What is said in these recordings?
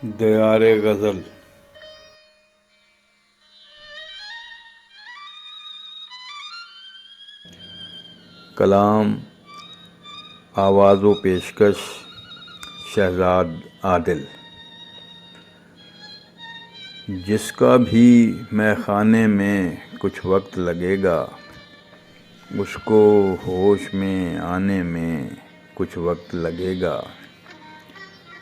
دیار غزل۔ کلام، آواز و پیشکش شہزاد عادل۔ جس کا بھی مے خانے میں کچھ وقت لگے گا، اس کو ہوش میں آنے میں کچھ وقت لگے گا۔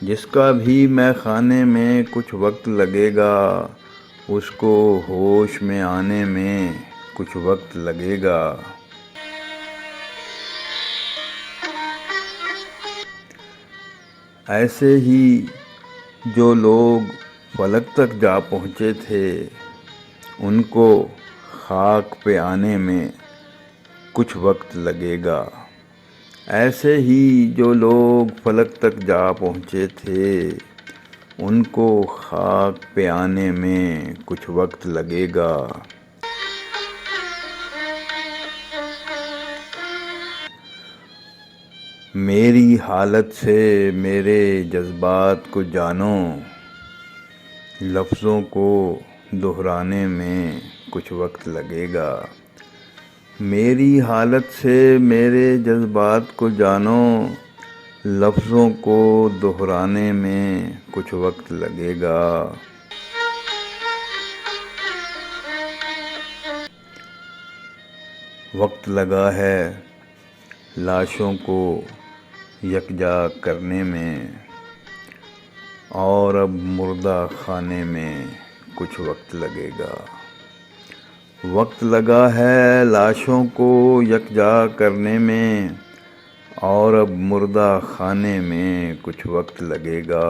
جس کا بھی مے خانے میں کچھ وقت لگے گا، اس کو ہوش میں آنے میں کچھ وقت لگے گا۔ ایسے ہی جو لوگ فلک تک جا پہنچے تھے، ان کو خاک پہ آنے میں کچھ وقت لگے گا۔ ایسے ہی جو لوگ فلک تک جا پہنچے تھے، ان کو خاک پہ آنے میں کچھ وقت لگے گا۔ میری حالت سے میرے جذبات کو جانو، لفظوں کو دہرانے میں کچھ وقت لگے گا۔ میری حالت سے میرے جذبات کو جانو، لفظوں کو دہرانے میں کچھ وقت لگے گا۔ وقت لگا ہے لاشوں کو یکجا کرنے میں، اور اب مردہ خانے میں کچھ وقت لگے گا۔ وقت لگا ہے لاشوں کو یکجا کرنے میں، اور اب مردہ خانے میں کچھ وقت لگے گا۔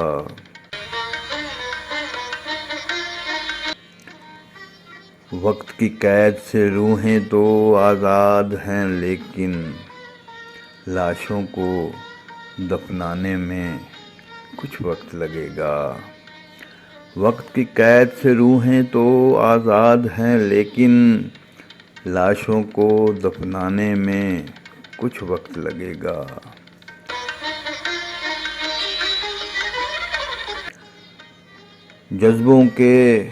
وقت کی قید سے روحیں تو آزاد ہیں، لیکن لاشوں کو دفنانے میں کچھ وقت لگے گا۔ وقت کی قید سے روحیں تو آزاد ہیں، لیکن لاشوں کو دفنانے میں کچھ وقت لگے گا۔ جذبوں کے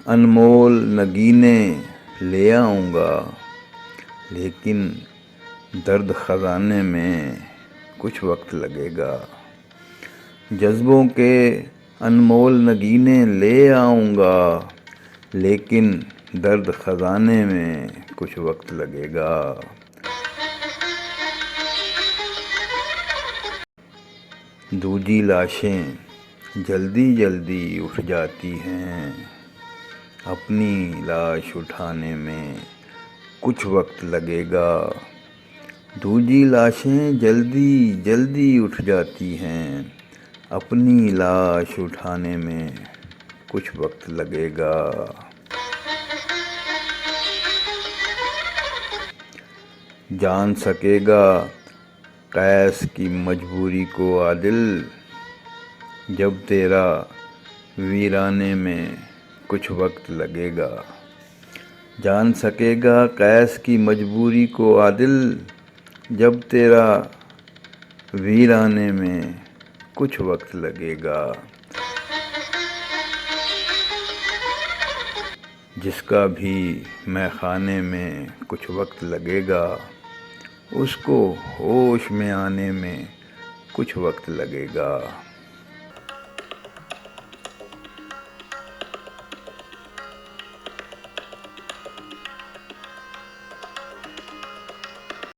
انمول نگینے لے آؤں گا، لیکن درد خزانے میں کچھ وقت لگے گا۔ جذبوں کے انمول نگینے لے آؤں گا، لیکن درد خزانے میں کچھ وقت لگے گا۔ دوجی لاشیں جلدی جلدی اٹھ جاتی ہیں، اپنی لاش اٹھانے میں کچھ وقت لگے گا۔ دوجی لاشیں جلدی جلدی اٹھ جاتی ہیں، اپنی لاش اٹھانے میں کچھ وقت لگے گا۔ جان سکے گا قیس کی مجبوری کو عادل، جب تیرا ویرانے میں کچھ وقت لگے گا۔ جان سکے گا قیس کی مجبوری کو عادل، جب تیرا ویرانے میں کچھ وقت لگے گا۔ جس کا بھی مے خانے میں کچھ وقت لگے گا، اس کو ہوش میں آنے میں کچھ وقت لگے گا۔